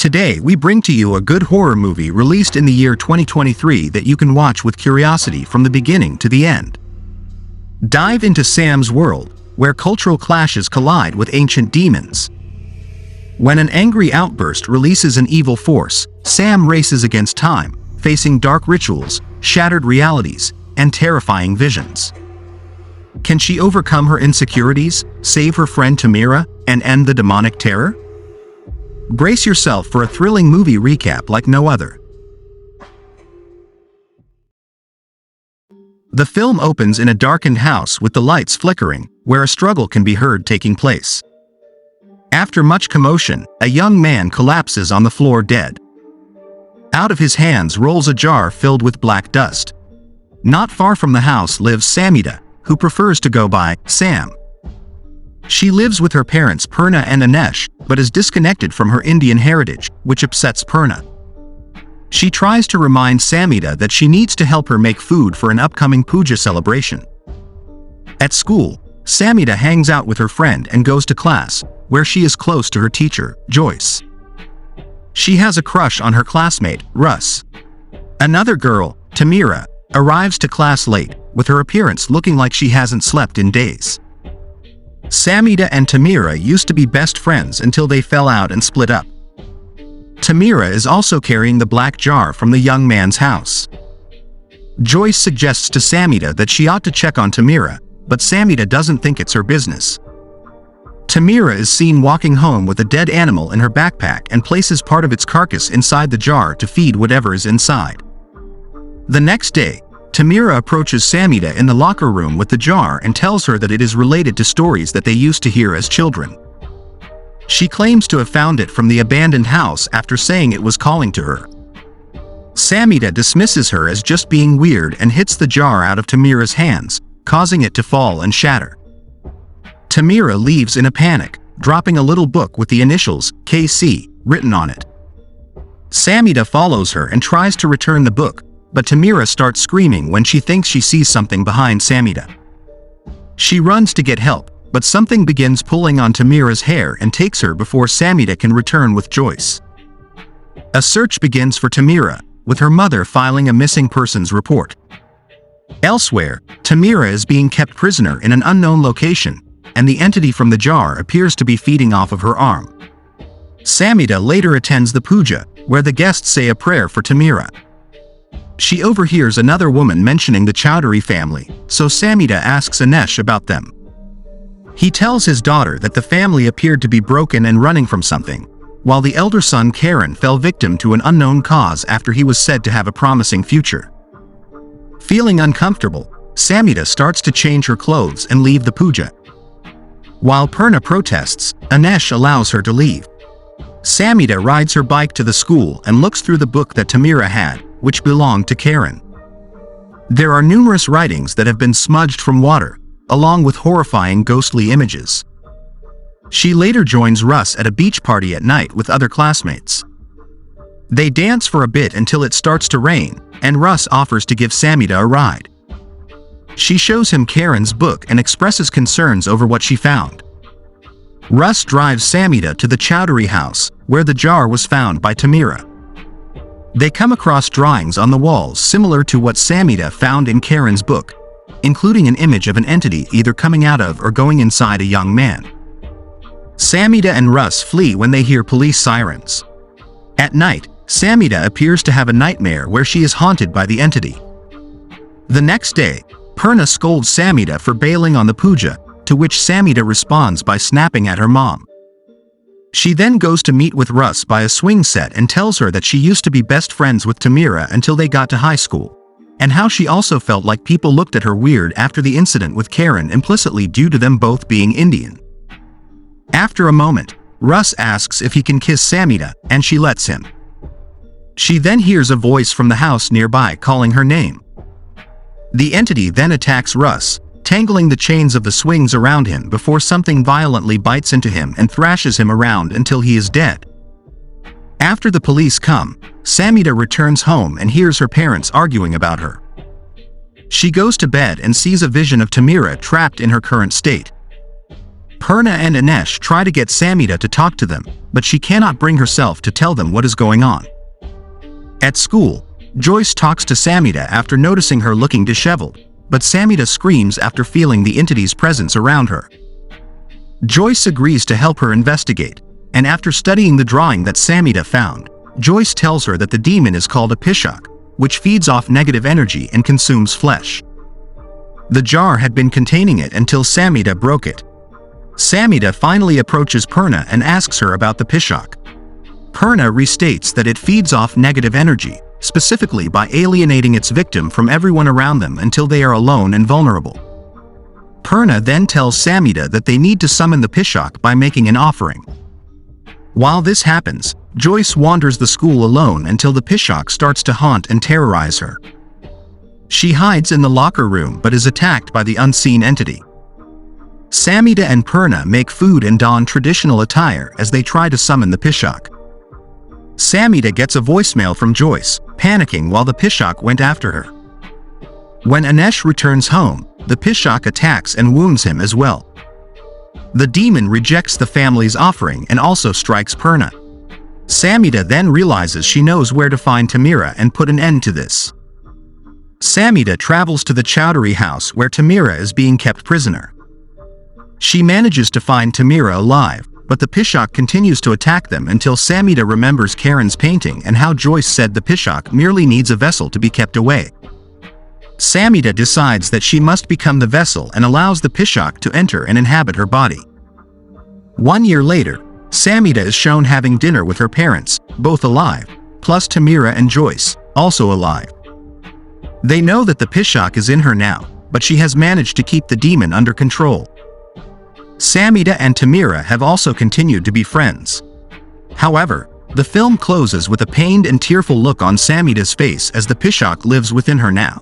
Today we bring to you a good horror movie released in the year 2023 that you can watch with curiosity from the beginning to the end. Dive into Sam's world, where cultural clashes collide with ancient demons. When an angry outburst releases an evil force, Sam races against time, facing dark rituals, shattered realities, and terrifying visions. Can she overcome her insecurities, save her friend Tamira, and end the demonic terror? Brace yourself for a thrilling movie recap like no other. The film opens in a darkened house with the lights flickering, where a struggle can be heard taking place. After much commotion, a young man collapses on the floor dead. Out of his hands rolls a jar filled with black dust. Not far from the house lives Samida, who prefers to go by Sam. She lives with her parents Purna and Anesh, but is disconnected from her Indian heritage, which upsets Purna. She tries to remind Samida that she needs to help her make food for an upcoming puja celebration. At school, Samida hangs out with her friend and goes to class, where she is close to her teacher, Joyce. She has a crush on her classmate, Russ. Another girl, Tamira, arrives to class late, with her appearance looking like she hasn't slept in days. Samida and Tamira used to be best friends until they fell out and split up. Tamira is also carrying the black jar from the young man's house. Joyce suggests to Samida that she ought to check on Tamira, but Samida doesn't think it's her business. Tamira is seen walking home with a dead animal in her backpack and places part of its carcass inside the jar to feed whatever is inside. The next day, Tamira approaches Samida in the locker room with the jar and tells her that it is related to stories that they used to hear as children. She claims to have found it from the abandoned house after saying it was calling to her. Samida dismisses her as just being weird and hits the jar out of Tamira's hands, causing it to fall and shatter. Tamira leaves in a panic, dropping a little book with the initials KC written on it. Samida follows her and tries to return the book, but Tamira starts screaming when she thinks she sees something behind Samida. She runs to get help, but something begins pulling on Tamira's hair and takes her before Samida can return with Joyce. A search begins for Tamira, with her mother filing a missing persons report. Elsewhere, Tamira is being kept prisoner in an unknown location, and the entity from the jar appears to be feeding off of her arm. Samida later attends the puja, where the guests say a prayer for Tamira. She overhears another woman mentioning the Chowdhury family, so Samida asks Anesh about them. He tells his daughter that the family appeared to be broken and running from something, while the elder son Karan fell victim to an unknown cause after he was said to have a promising future. Feeling uncomfortable, Samida starts to change her clothes and leave the puja. While Purna protests, Anesh allows her to leave. Samida rides her bike to the school and looks through the book that Tamira had, which belonged to Karan. There are numerous writings that have been smudged from water, along with horrifying ghostly images. She later joins Russ at a beach party at night with other classmates. They dance for a bit until it starts to rain, and Russ offers to give Samida a ride. She shows him Karan's book and expresses concerns over what she found. Russ drives Samida to the Chowdhury house, where the jar was found by Tamira. They come across drawings on the walls similar to what Samida found in Karan's book, including an image of an entity either coming out of or going inside a young man. Samida and Russ flee when they hear police sirens. At night, Samida appears to have a nightmare where she is haunted by the entity. The next day, Purna scolds Samida for bailing on the puja, to which Samida responds by snapping at her mom. She then goes to meet with Russ by a swing set and tells her that she used to be best friends with Tamira until they got to high school, and how she also felt like people looked at her weird after the incident with Karan, implicitly due to them both being Indian. After a moment, Russ asks if he can kiss Samida, and she lets him. She then hears a voice from the house nearby calling her name. The entity then attacks Russ, tangling the chains of the swings around him before something violently bites into him and thrashes him around until he is dead. After the police come, Samida returns home and hears her parents arguing about her. She goes to bed and sees a vision of Tamira trapped in her current state. Purna and Anesh try to get Samita to talk to them, but she cannot bring herself to tell them what is going on. At school, Joyce talks to Samita after noticing her looking disheveled, but Samita screams after feeling the entity's presence around her. Joyce agrees to help her investigate, and after studying the drawing that Samita found, Joyce tells her that the demon is called a pishak, which feeds off negative energy and consumes flesh. The jar had been containing it until Samita broke it. Samita finally approaches Purna and asks her about the pishak. Purna restates that it feeds off negative energy, specifically by alienating its victim from everyone around them until they are alone and vulnerable. Purna then tells Samita that they need to summon the pishak by making an offering. While this happens, Joyce wanders the school alone until the pishak starts to haunt and terrorize her. She hides in the locker room but is attacked by the unseen entity. Samita and Purna make food and don traditional attire as they try to summon the pishak. Samita gets a voicemail from Joyce, panicking while the pishak went after her. When Anesh returns home, the pishak attacks and wounds him as well. The demon rejects the family's offering and also strikes Purna. Samita then realizes she knows where to find Tamira and put an end to this. Samita travels to the Chowdhury house where Tamira is being kept prisoner. She manages to find Tamira alive, but the pishak continues to attack them until Samita remembers Karen's painting and how Joyce said the pishak merely needs a vessel to be kept away. Samita decides that she must become the vessel and allows the pishak to enter and inhabit her body. 1 year later, Samita is shown having dinner with her parents, both alive, plus Tamira and Joyce, also alive. They know that the pishak is in her now, but she has managed to keep the demon under control. Samita and Tamira have also continued to be friends. However, the film closes with a pained and tearful look on Samita's face as the pishak lives within her now.